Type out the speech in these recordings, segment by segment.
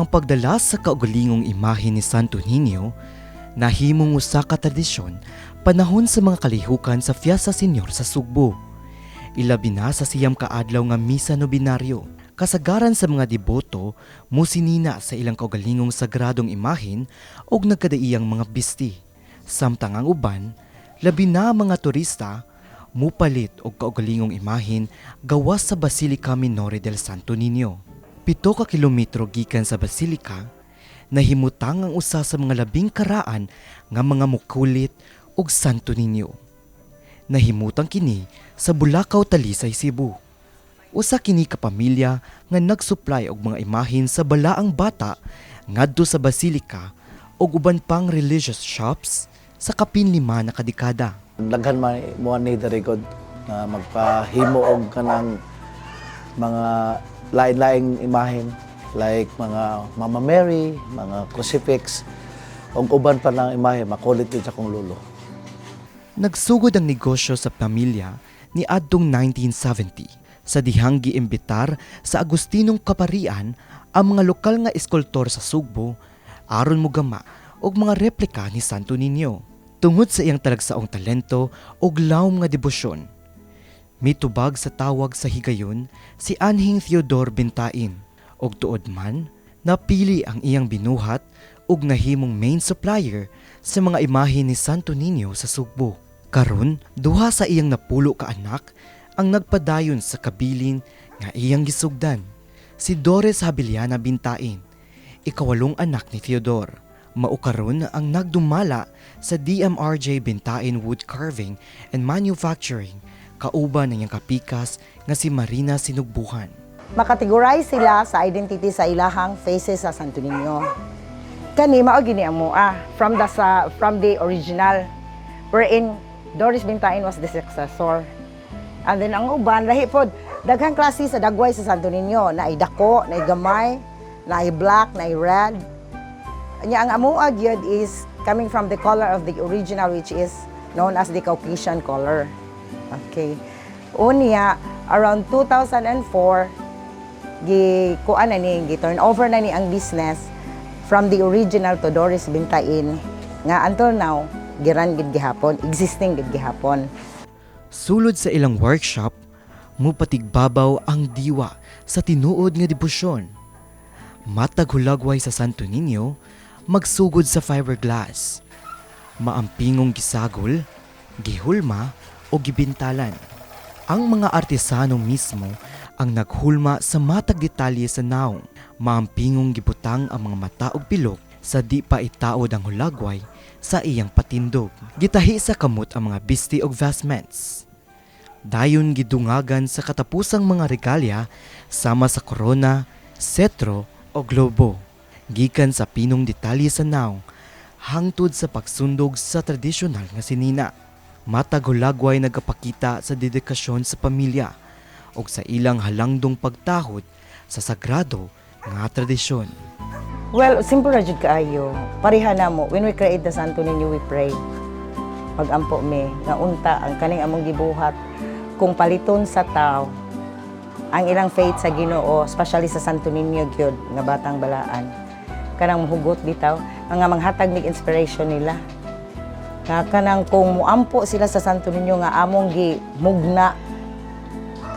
Ang pagdala sa kaugalingong imahe ni Santo Niño nahimong usa ka tradisyon panahon sa mga kalihukan sa Fiesta Señor sa Sugbo. Ilabi na sa siyam kaadlaw nga misa nobinaryo. Kasagaran sa mga deboto musinina sa ilang kaugalingong sagradong imahen og nagkadaiyang mga bisti. Samtang ang uban, labi na mga turista, mupalit og kaugalingong imahen gawas sa Basilica Minore del Santo Niño. 7 ka kilometro gikan sa Basilica, nahimutang ang usa sa mga labing karaan nga mga mukulit og Santo Niño. Nahimutang kini sa Bulacau, Talisay, Cebu. Usa kini ka pamilya nga nagsupply og mga imahen sa balaang bata ngadto sa Basilica og uban pang religious shops sa kapin 5 na kadekada. Daghan man mo ni diri god na magpahimo og kanang mga lain-laing imahen like mga Mama Mary, mga crucifix ug uban pa ng imahe makulit din sa kong lolo. Nagsugod ang negosyo sa pamilya ni adtong 1970 sa dihang giimbitar sa Agustinong Kaparian ang mga lokal nga eskultor sa Sugbo aron mogama og mga replika ni Santo Niño. Tungod sa iyang talagsaong talento ug lawom nga debosyon, mitubag sa tawag sa higayon si Anhing Theodore Bintain ug tuod man napili ang iyang binuhat ug nahimong main supplier sa mga imahe ni Santo Niño sa Sugbo. Karon, duha sa iyang napulo ka anak ang nagpadayon sa kabilin nga iyang gisugdan. Si Doris Habiliana Bintain, ikawalong anak ni Theodore. Maukaron ang nagdumala sa DMRJ Bintain Wood Carving and Manufacturing, kauban ng iyang kapikas nga si Marina Sinugbuhan. Makategorize sila sa identity sa ilahang faces sa Santo Niño. Kani mao gini amo from the original wherein Doris Bintain was the successor. And then ang uban lahi pod daghang klase sa dagway sa Santo Niño, na dako, na gamay, na black, na red. Nya ang amoa gyud is coming from the color of the original, which is known as the Caucasian color. Okay. Unya around 2004 kuan na ni turn over na ni ang business from the original to Doris Bintain nga until now giran gid gihapon, existing gid gihapon. Sulod sa ilang workshop, mupatigbabaw ang diwa sa tinuod nga debosyon. Matag hulagway sa Santo Niño, magsugod sa fiberglass. Maampingong gisagol, gihulma o gibintalan. Ang mga artesano mismo ang naghulma sa matag detalye sa naong. Maampingong gibutang ang mga mata og pilok sa di pa itaod ang hulagway sa iyang patindog. Gitahi sa kamot ang mga bisti og vestments. Dayon gidungagan sa katapusang mga regalya sama sa korona, setro o globo. Gikan sa pinong detalye sa naong hangtod sa pagsundog sa tradisyonal nga sinina. Matag hulagway nagapakita sa dedikasyon sa pamilya o sa ilang halangdong pagtahod sa sagrado nga tradisyon. Well, simple ra jud kaayo. Pareha na mo when we create the Santo Niño, we pray. Pag-ampo mi nga unta ang kaning among gibuhat kung paliton sa tao ang ilang faith sa Ginoo, especially sa Santo Niño gyud nga batang balaan. Kanang mahugot bitaw nga manghatag mig inspiration nila. Nga kanang kung muampo sila sa Santo Niño nga among gimugna,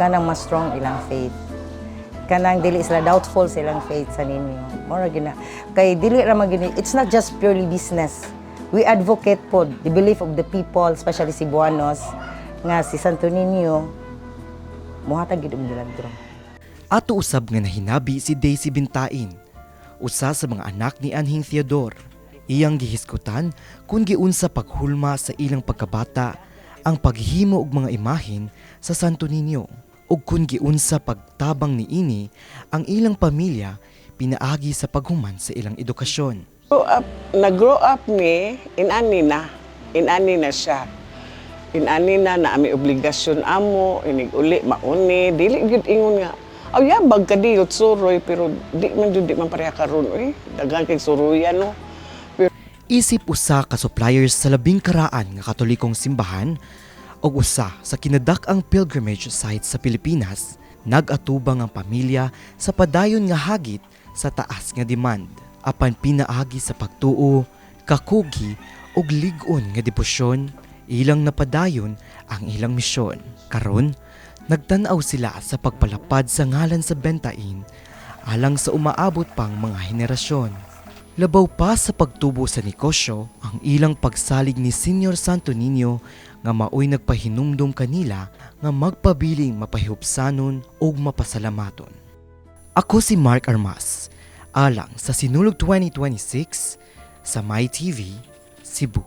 kanang mas strong ilang faith. Kanang dili sila doubtful silang faith sa Niño. Mora gina. Kay dili ra magini, it's not just purely business. We advocate po the belief of the people, especially Cebuanos, nga si Santo Niño muhatag gid og milagro. Ato usab nga nahinabi si Daisy Bintain, usa sa mga anak ni Anhing Theodore. Iyang gihiskutan kung giunsa paghulma sa ilang pagkabata ang paghimo og mga imahen sa Santo Niño ug kung giunsa pagtabang niini ang ilang pamilya pinaagi sa paghuman sa ilang edukasyon. Nag-grow up mi inani na siya. Inani na ami obligasyon amo, inig uli mauni, dili gyud ingon nga. Aw yabag ka di suroy pero di man pareha karon daghan kay suroyan no. Isip usa ka suppliers sa labing karaan nga Katolikong simbahan o usa sa kinadak-ang pilgrimage site sa Pilipinas, nag-atubang ang pamilya sa padayon nga hagit sa taas nga demand. Apan pinaagi sa pagtuo, kakugi ug lig-on nga debosyon, ilang napadayon ang ilang misyon. Karon, nagtan-aw sila sa pagpalapad sa ngalan sa bentain alang sa umaabot pang mga henerasyon. Labaw pa sa pagtubo sa negosyo ang ilang pagsalig ni Senior Santo Niño nga maoy nagpahinumdum kanila nga magpabiling mapahihupsanon ug mapasalamaton. Ako si Mark Armas, alang sa Sinulog 2026 sa My TV, Cebu.